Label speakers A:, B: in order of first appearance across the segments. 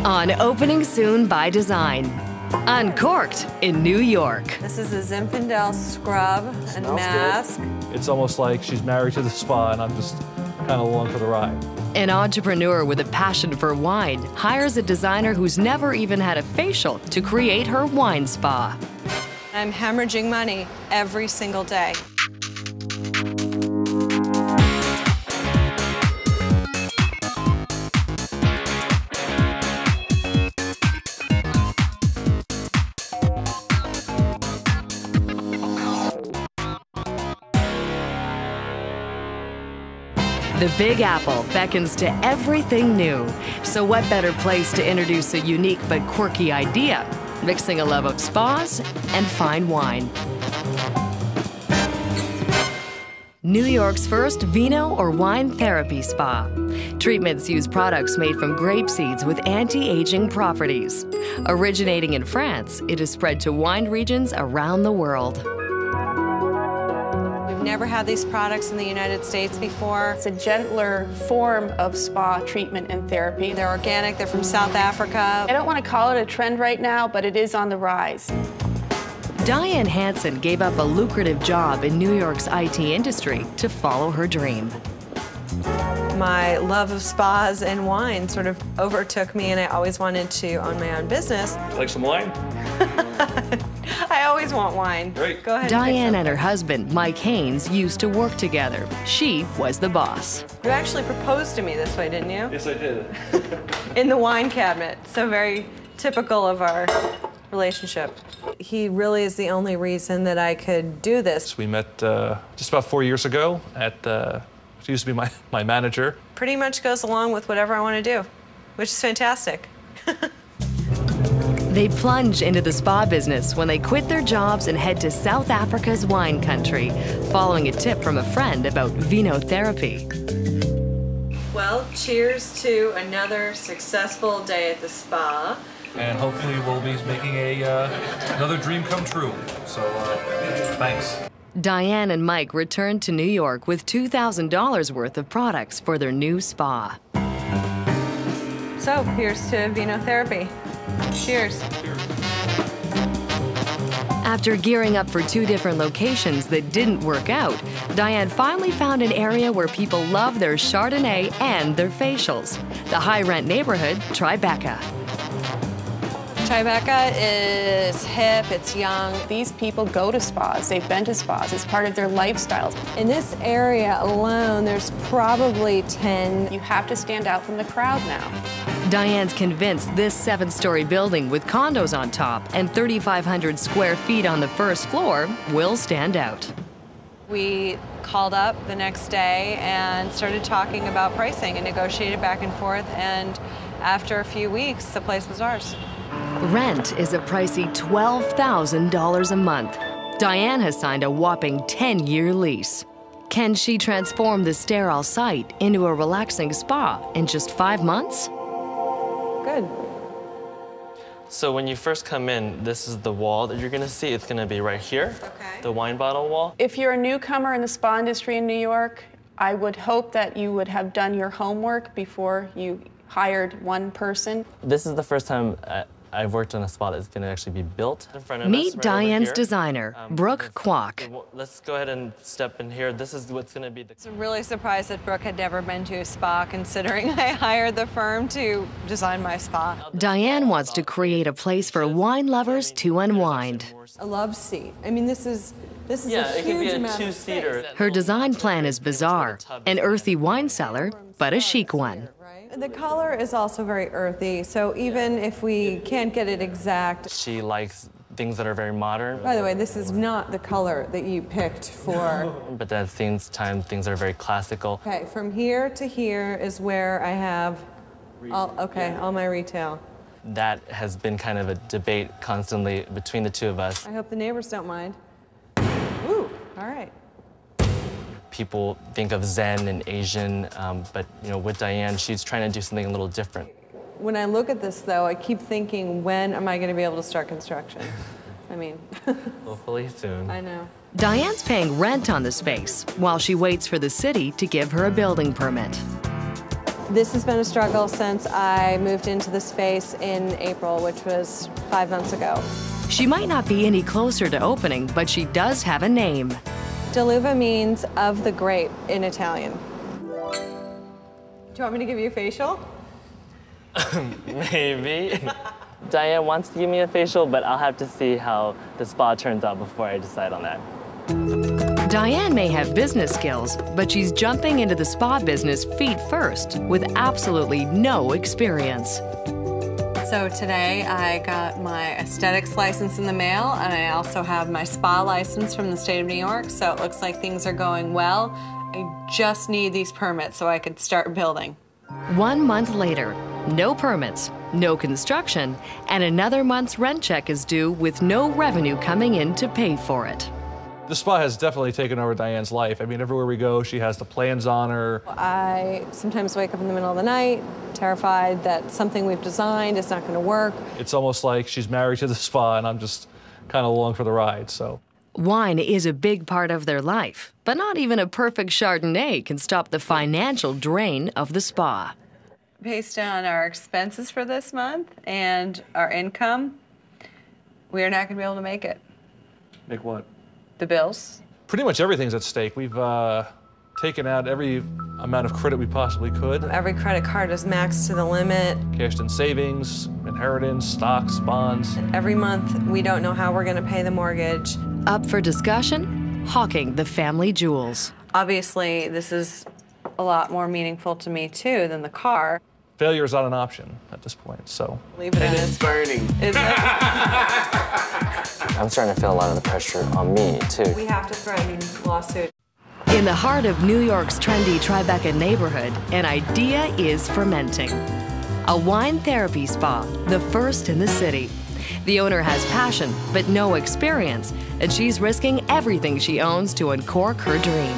A: On Opening Soon by Design. Uncorked in New York.
B: This is a Zinfandel scrub and mask.
C: Good. It's almost like she's married to the spa and I'm just kind of along for the ride.
A: An entrepreneur with a passion for wine hires a designer who's never even had a facial to create her wine spa.
B: I'm hemorrhaging money every single day.
A: The Big Apple beckons to everything new. So what better place to introduce a unique but quirky idea, mixing a love of spas and fine wine. New York's first vino or wine therapy spa. Treatments use products made from grape seeds with anti-aging properties. Originating in France, it is spread to wine regions around the world.
B: We've never had these products in the United States before.
D: It's a gentler form of spa treatment and therapy.
B: They're organic, they're from South Africa.
D: I don't want to call it a trend right now, but it is on the rise.
A: Diane Hansen gave up a lucrative job in New York's IT industry to follow her dream.
B: My love of spas and wine sort of overtook me, and I always wanted to own my own business.
C: Like some wine?
B: I always want wine.
C: Great.
B: Go ahead.
A: Diane and her husband, Mike Haynes, used to work together. She was the boss.
B: You actually proposed to me this way, didn't you?
C: Yes, I did.
B: In the wine cabinet. So very typical of our relationship. He really is the only reason that I could do this.
C: We met just about 4 years ago at she used to be my manager.
B: Pretty much goes along with whatever I want to do, which is fantastic.
A: They plunge into the spa business when they quit their jobs and head to South Africa's wine country, following a tip from a friend about vino therapy.
B: Well, cheers to another successful day at the spa.
C: And hopefully we'll be making another dream come true. So, thanks.
A: Diane and Mike returned to New York with $2,000 worth of products for their new spa.
B: So, here's to vino therapy. Cheers.
A: After gearing up for 2 different locations that didn't work out, Diane finally found an area where people love their Chardonnay and their facials. The high-rent neighborhood, Tribeca.
B: Tribeca is hip, it's young.
D: These people go to spas. They've been to spas. It's part of their lifestyles.
B: In this area alone, there's probably 10.
D: You have to stand out from the crowd now.
A: Diane's convinced this 7-story building with condos on top and 3,500 square feet on the first floor will stand out.
B: We called up the next day and started talking about pricing and negotiated back and forth, and after a few weeks, the place was ours.
A: Rent is a pricey $12,000 a month. Diane has signed a whopping 10-year lease. Can she transform the sterile site into a relaxing spa in just 5 months?
B: Good.
E: So when you first come in, this is the wall that you're going to see. It's going to be right here,
B: Okay.
E: the wine bottle wall.
D: If you're a newcomer in the spa industry in New York, I would hope that you would have done your homework before you hired one person.
E: This is the first time I've worked on a spa that's going to actually be built in front of us.
A: Meet
E: right
A: Diane's
E: over here.
A: designer, Brooke Kwok.
E: Let's go ahead and step in here. This is what's going to be the...
B: I'm really surprised that Brooke had never been to a spa, considering I hired the firm to design my spa.
A: Diane wants to create a place for wine lovers to unwind.
B: A love seat. I mean, this is
E: Yeah,
B: a
E: it could be
B: huge
E: a
B: amount of
E: 2-seater.
B: space.
A: Her design plan is bizarre, an earthy wine cellar, but a chic one.
B: The color is also very earthy, so even if we can't get it exact.
E: She likes things that are very modern.
B: By the way, this is not the color that you picked for.
E: But at the same time, things are very classical.
B: Okay, from here to here is where I have all my retail.
E: That has been kind of a debate constantly between the two of us.
B: I hope the neighbors don't mind. Ooh, all right.
E: People think of Zen and Asian, but with Diane, she's trying to do something a little different.
B: When I look at this, though, I keep thinking, when am I going to be able to start construction? I mean,
E: Hopefully soon.
B: I know.
A: Diane's paying rent on the space while she waits for the city to give her a building permit.
B: This has been a struggle since I moved into the space in April, which was 5 months ago.
A: She might not be any closer to opening, but she does have a name.
B: Deluva means of the grape in Italian. Do you want me to give you a facial?
E: Maybe. Diane wants to give me a facial, but I'll have to see how the spa turns out before I decide on that.
A: Diane may have business skills, but she's jumping into the spa business feet first with absolutely no experience.
B: So today I got my aesthetics license in the mail, and I also have my spa license from the state of New York, so it looks like things are going well. I just need these permits so I could start building.
A: 1 month later, no permits, no construction, and another month's rent check is due with no revenue coming in to pay for it.
C: The spa has definitely taken over Diane's life. I mean, everywhere we go, she has the plans on her.
B: I sometimes wake up in the middle of the night, terrified that something we've designed is not going to work.
C: It's almost like she's married to the spa, and I'm just kind of along for the ride, so.
A: Wine is a big part of their life, but not even a perfect Chardonnay can stop the financial drain of the spa.
B: Based on our expenses for this month and our income, we are not going to be able to make it.
C: Make what?
B: The bills.
C: Pretty much everything's at stake. We've taken out every amount of credit we possibly could.
B: Every credit card is maxed to the limit.
C: Cashed in savings, inheritance, stocks, bonds.
B: Every month, we don't know how we're going to pay the mortgage.
A: Up for discussion? Hawking the family jewels.
B: Obviously, this is a lot more meaningful to me, too, than the car.
C: Failure is not an option at this point, so.
B: Leave it as.
F: It's burning.
B: Is it?
E: I'm starting to feel a lot of the pressure on me, too.
B: We have to threaten lawsuit.
A: In the heart of New York's trendy Tribeca neighborhood, an idea is fermenting. A wine therapy spa, the first in the city. The owner has passion, but no experience, and she's risking everything she owns to uncork her dream.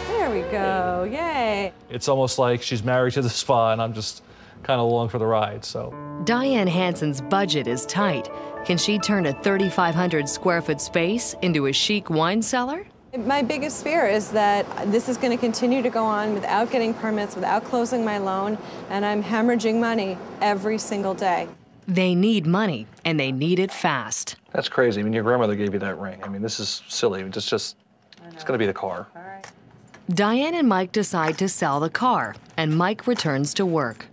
B: There we go, yay.
C: It's almost like she's married to the spa, and I'm just kind of along for the ride, so.
A: Diane Hansen's budget is tight. Can she turn a 3,500 square foot space into a chic wine cellar?
B: My biggest fear is that this is going to continue to go on without getting permits, without closing my loan, and I'm hemorrhaging money every single day.
A: They need money, and they need it fast.
C: That's crazy. I mean, your grandmother gave you that ring. I mean, this is silly. It's just, it's gonna be the car.
B: All right.
A: Diane and Mike decide to sell the car, and Mike returns to work.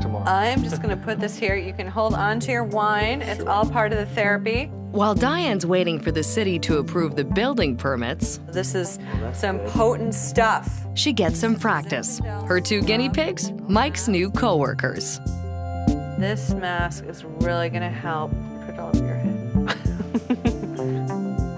C: Tomorrow.
B: I'm just going to put this here. You can hold on to your wine. It's all part of the therapy.
A: While Diane's waiting for the city to approve the building permits,
B: This is some potent stuff.
A: she gets some practice. Her 2 guinea pigs, Mike's new co-workers.
B: This mask is really going to help. Put it all over your head.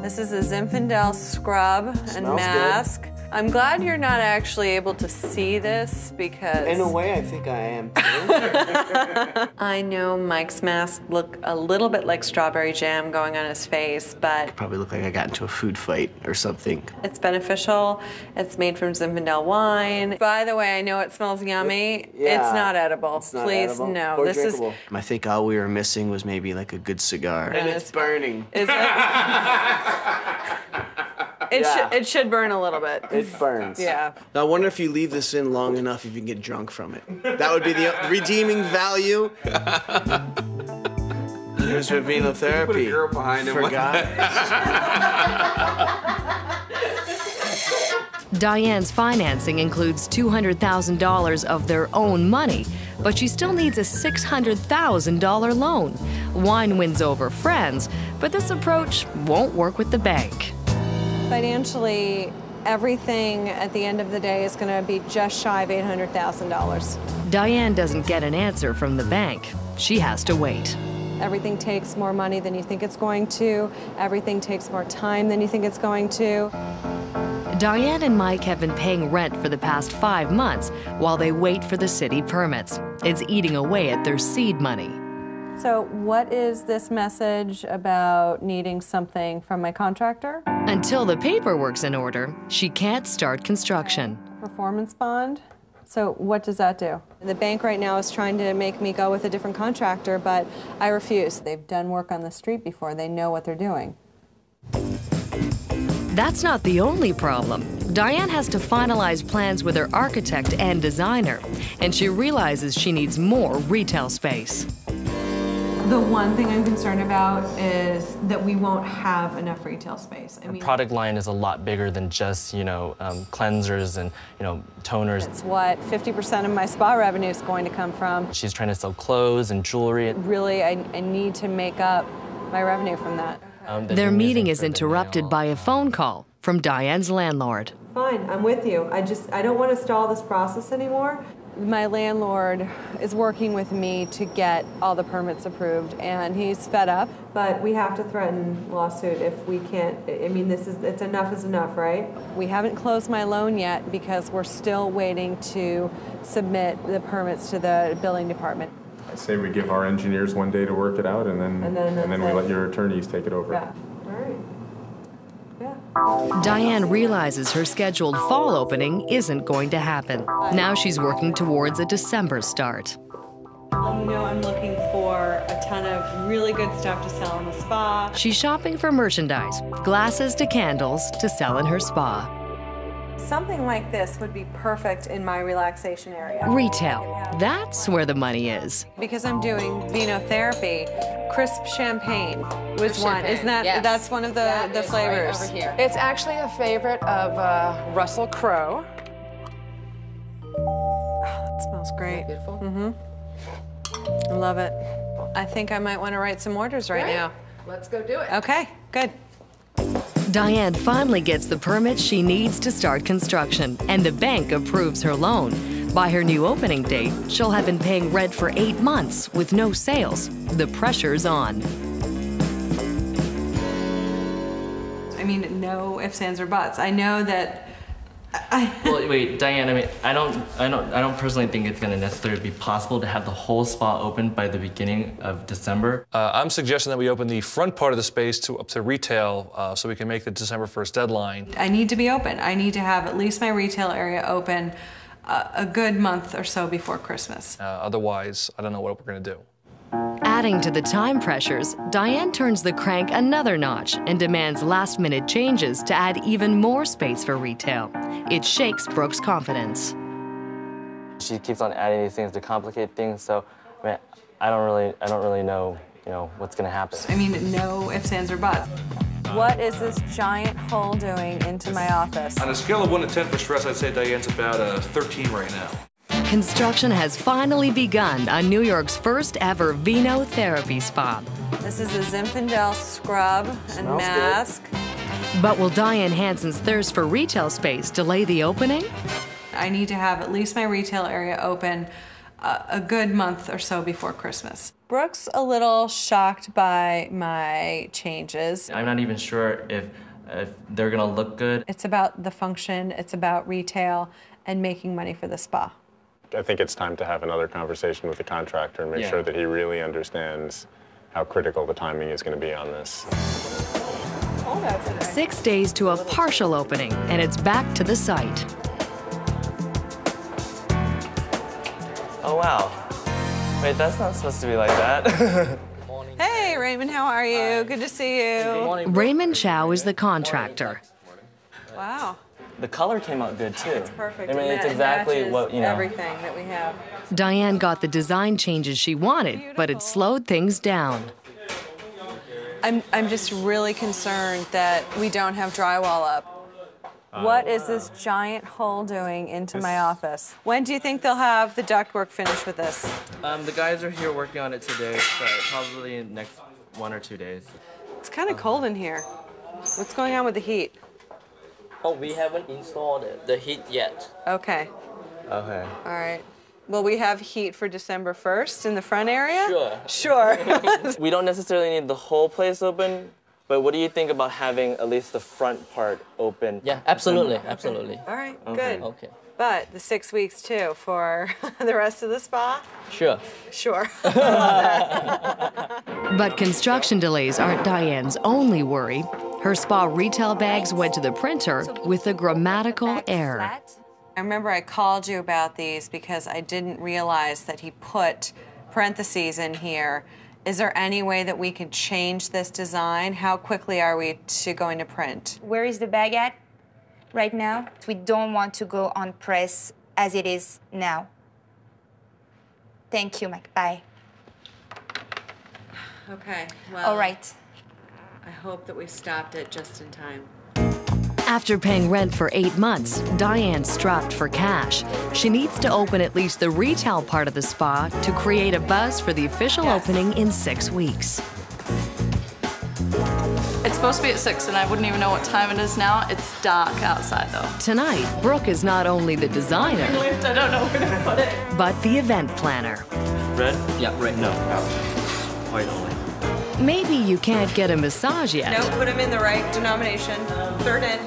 B: This is a Zinfandel scrub and
F: Smells
B: mask. I'm glad you're not actually able to see this because...
F: In a way, I think I am too.
B: I know Mike's mask looked a little bit like strawberry jam going on his face, but
F: Probably look like I got into a food fight or something.
B: it's beneficial. It's made from Zinfandel wine. By the way, I know it smells yummy.
F: Yeah.
B: It's not edible.
F: It's not
B: Please,
F: edible
B: no.
F: or
B: This
F: drinkable. I think all we were missing was maybe like a good cigar. And it's burning.
B: is it? It should burn a little bit.
F: It burns.
B: Yeah.
F: Now, I wonder if you leave this in long enough, if you can get drunk from it. That would be the redeeming value. Here's Ravino therapy.
G: Put a girl behind him.
F: For guys.
A: Diane's financing includes $200,000 of their own money, but she still needs a $600,000 loan. Wine wins over friends, but this approach won't work with the bank.
B: Financially, everything at the end of the day is going to be just shy of $800,000.
A: Diane doesn't get an answer from the bank. She has to wait.
B: Everything takes more money than you think it's going to. Everything takes more time than you think it's going to.
A: Diane and Mike have been paying rent for the past 5 months while they wait for the city permits. It's eating away at their seed money.
B: So what is this message about needing something from my contractor?
A: Until the paperwork's in order, she can't start construction.
B: Performance bond. So what does that do? The bank right now is trying to make me go with a different contractor, but I refuse. They've done work on the street before. They know what they're doing.
A: That's not the only problem. Diane has to finalize plans with her architect and designer, and she realizes she needs more retail space.
B: The one thing I'm concerned about is that we won't have enough retail space.
E: Her product line is a lot bigger than just, cleansers and, toners.
B: It's what 50% of my spa revenue is going to come from.
E: She's trying to sell clothes and jewelry.
B: Really, I need to make up my revenue from that.
A: Their meeting is interrupted by a phone call from Diane's landlord.
B: Fine, I'm with you. I don't want to stall this process anymore. My landlord is working with me to get all the permits approved, and he's fed up. But we have to threaten lawsuit if we can't. I mean, it's enough is enough, right? We haven't closed my loan yet because we're still waiting to submit the permits to the building department.
G: I say we give our engineers one day to work it out, and then we let your attorneys take it over.
B: Yeah. All right. Yeah.
A: Diane realizes her scheduled fall opening isn't going to happen. Now she's working towards a December start.
B: I'm looking for a ton of really good stuff to sell in the spa.
A: She's shopping for merchandise, glasses to candles to sell in her spa.
B: Something like this would be perfect in my relaxation area.
A: Retail, that's where the money is.
B: Because I'm doing vino therapy, crisp champagne was one. Isn't that,
H: yes.
B: That's one of the flavors?
H: Right over here. It's actually a favorite of Russell Crowe.
B: Oh, that smells great.
H: Beautiful.
B: I love it. I think I might want to write some orders right now.
H: Let's go do it.
B: Okay, good.
A: Diane finally gets the permits she needs to start construction, and the bank approves her loan. By her new opening date, she'll have been paying rent for 8 months with no sales. The pressure's on.
B: I mean, no ifs, ands, or buts. I know that
E: Well, wait, Diane. I don't personally think it's going to necessarily be possible to have the whole spa open by the beginning of December.
C: I'm suggesting that we open the front part of the space up to retail so we can make the December 1st deadline.
B: I need to be open. I need to have at least my retail area open a good month or so before Christmas.
C: Otherwise, I don't know what we're going to do.
A: Adding to the time pressures, Diane turns the crank another notch and demands last-minute changes to add even more space for retail. It shakes Brooke's confidence.
E: She keeps on adding these things to complicate things, so I don't really know, what's going to happen.
B: I mean, no ifs, ands, or buts. What is this giant hole doing into my office?
C: On a scale of 1 to 10 for stress, I'd say Diane's about a 13 right now.
A: Construction has finally begun on New York's first ever vino therapy spa.
B: This is a Zinfandel scrub and mask.
A: But will Diane Hansen's thirst for retail space delay the opening?
B: I need to have at least my retail area open a good month or so before Christmas. Brooke's a little shocked by my changes.
E: I'm not even sure if they're going to look good.
B: It's about the function, it's about retail, and making money for the spa.
G: I think it's time to have another conversation with the contractor and make sure that he really understands how critical the timing is going to be on this.
A: 6 days to a partial opening, and it's back to the site.
E: Oh, wow. Wait, that's not supposed to be like that.
B: Hey, Raymond, how are you? Good to see you.
E: Good morning.
A: Raymond Chow is the contractor.
B: Wow.
E: The color came out good, too.
B: It's perfect.
E: I mean,
B: It
E: it's exactly
B: matches
E: what,
B: everything that we have.
A: Diane got the design changes she wanted, but it slowed things down.
B: I'm just really concerned that we don't have drywall up. What is this giant hole doing into my office? When do you think they'll have the ductwork finished with this?
E: The guys are here working on it today, so probably in the next 1 or 2 days.
B: It's kind of cold in here. What's going on with the heat?
I: Oh, we haven't installed the heat yet.
B: Okay.
E: Okay.
B: All right. Will we have heat for December 1st in the front area?
I: Sure.
B: Sure.
E: We don't necessarily need the whole place open, but what do you think about having at least the front part open?
I: Yeah, absolutely, absolutely.
B: All right,
E: Okay.
B: good.
I: Okay.
B: But the 6 weeks too for the rest of the spa?
I: Sure.
B: Sure.
A: But construction delays aren't Diane's only worry. Her spa retail bags went to the printer with a grammatical error.
B: I remember I called you about these because I didn't realize that he put parentheses in here Is there any way that we could change this design? How quickly are we going to print?
J: Where is the bag at right now? We don't want to go on press as it is now. Thank you, Mike. Bye.
B: Okay, well.
J: All right.
B: I hope that we stopped it just in time.
A: After paying rent for 8 months, Diane's strapped for cash. She needs to open at least the retail part of the spa to create a buzz for the official opening in 6 weeks.
K: It's supposed to be at 6, and I wouldn't even know what time it is now. It's dark outside, though.
A: Tonight, Brooke is not only the designer,
K: I don't know where to put it.
A: but the event planner.
E: Red? Yeah, red. No. White only.
A: Maybe you can't get a massage yet.
B: No, put them in the right denomination. Third in.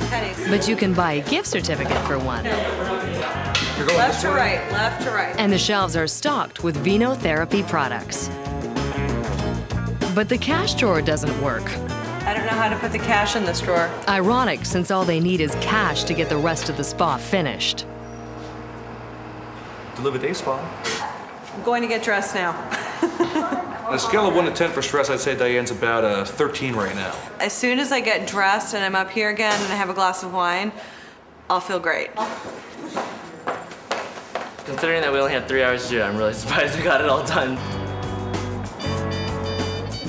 B: Pennies.
A: But you can buy a gift certificate for one.
B: Left to right, left to right.
A: And the shelves are stocked with Vino Therapy products. But the cash drawer doesn't work.
B: I don't know how to put the cash in this drawer.
A: Ironic, since all they need is cash to get the rest of the spa finished.
C: Deliver day spa.
B: I'm going to get dressed now.
C: On a scale of 1 to 10 for stress, I'd say Diane's about a 13 right now.
B: As soon as I get dressed and I'm up here again and I have a glass of wine, I'll feel great.
E: Considering that we only had 3 hours to do it, I'm really surprised we got it all done.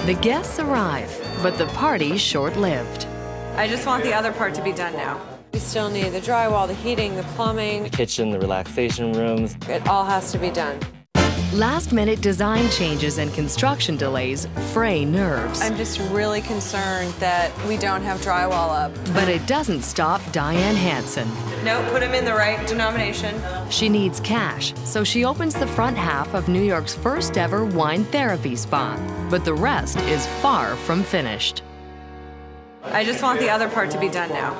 A: The guests arrive, but the party's short-lived.
B: I just want the other part to be done now. We still need the drywall, the heating, the plumbing.
E: The kitchen, the relaxation rooms.
B: It all has to be done.
A: Last-minute design changes and construction delays fray nerves.
B: I'm just really concerned that we don't have drywall up.
A: But it doesn't stop Diane Hansen.
B: No, put them in the right denomination.
A: She needs cash, so she opens the front half of New York's first ever wine therapy spa. But the rest is far from finished.
B: I just want the other part to be done now.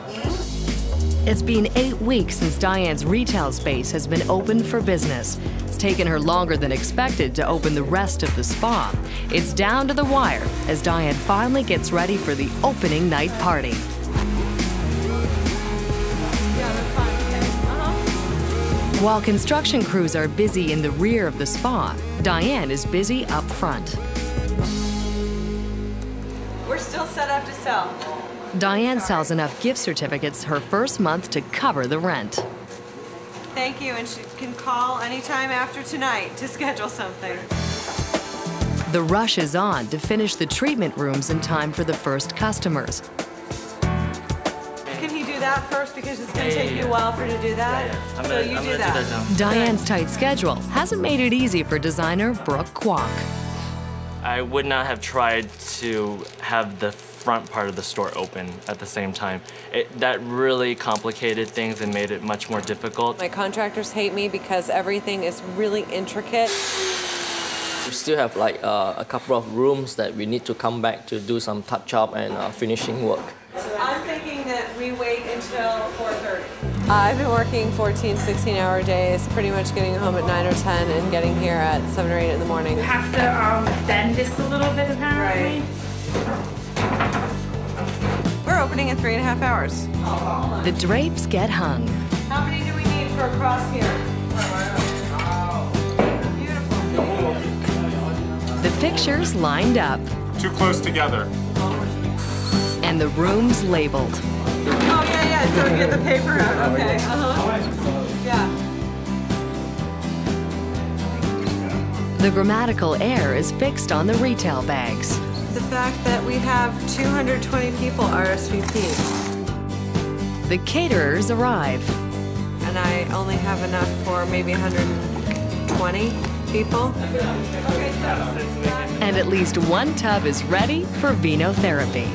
A: It's been 8 weeks since Diane's retail space has been open for business. It's taken her longer than expected to open the rest of the spa. It's down to the wire as Diane finally gets ready for the opening night party. While construction crews are busy in the rear of the spa, Diane is busy up front.
B: We're still set up to sell.
A: Diane sells enough gift certificates her first month to cover the rent.
B: Thank you, and she can call anytime after tonight to schedule something.
A: The rush is on to finish the treatment rooms in time for the first customers.
B: Can he do that first, because it's going to take you a while for her to do that?
E: I'm
B: So
E: gonna
B: you do
E: do
B: that.
E: now.
A: Diane's tight schedule hasn't made it easy for designer Brooke Kwok.
E: I would not have tried to have the front part of the store open at the same time. That really complicated things and made it much more difficult.
B: My contractors hate me because everything is really intricate.
I: We still have like a couple of rooms that we need to come back to do some touch-up and finishing work.
B: I'm thinking that we wait until 4:30. I've been working 14, 16-hour days, pretty much getting home at 9 or 10 and getting here at 7 or 8 in the morning.
J: You have to bend this a little bit, apparently.
B: We're opening in 3.5 hours.
A: The drapes get hung.
B: How many do we need for across here? Beautiful.
A: The pictures lined up.
G: Too close together.
A: And the rooms labeled.
B: Oh, yeah, so get the paper out, okay. Yeah.
A: The grammatical air is fixed on the retail bags.
B: The fact that we have 220 people RSVP'd.
A: The caterers arrive.
B: And I only have enough for maybe 120 people.
A: And at least one tub is ready for Vino Therapy.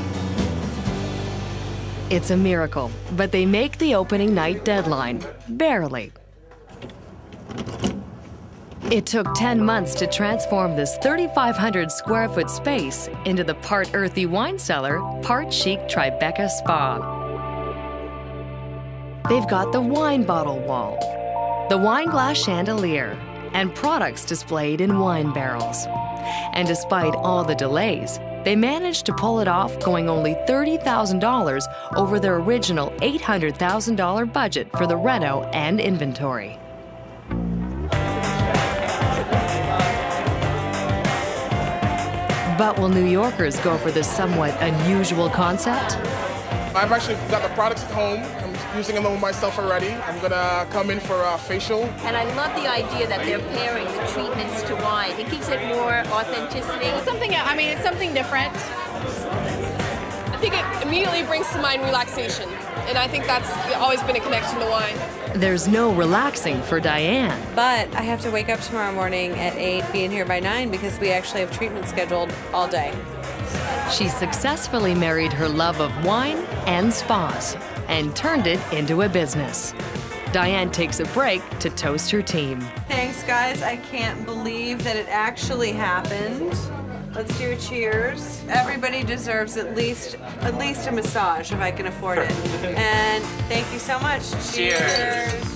A: It's a miracle, but they make the opening night deadline, barely. It took 10 months to transform this 3,500 square foot space into the part earthy wine cellar, part chic Tribeca spa. They've got the wine bottle wall, the wine glass chandelier, and products displayed in wine barrels. And despite all the delays, they managed to pull it off, going only $30,000 over their original $800,000 budget for the reno and inventory. But will New Yorkers go for this somewhat unusual concept?
L: I've actually got the products at home. I'm using them on myself already. I'm gonna come in for a facial.
M: And I love the idea that they're pairing the treatments to wine. It gives it more authenticity.
N: It's something different. I think it immediately brings to mind relaxation. And I think that's always been a connection to wine.
A: There's no relaxing for Diane.
B: But I have to wake up tomorrow morning at 8, be in here by 9 because we actually have treatment scheduled all day.
A: She successfully married her love of wine and spas and turned it into a business. Diane takes a break to toast her team.
B: Thanks, guys. I can't believe that it actually happened. Let's do a cheers. Everybody deserves at least a massage if I can afford it. And thank you so much. Cheers.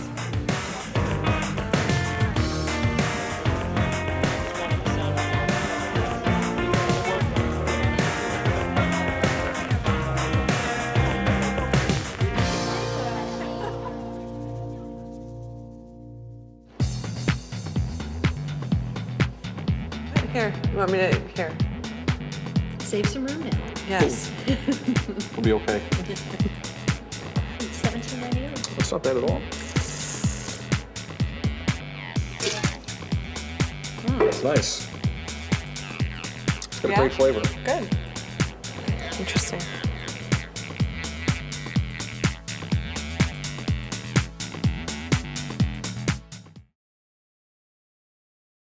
B: Here, you want me to, here.
M: Save some room now.
B: Yes.
C: We'll be okay.
M: It's $17.98.
C: That's not bad at all. It's nice. It's got a great flavor.
B: Good. Interesting.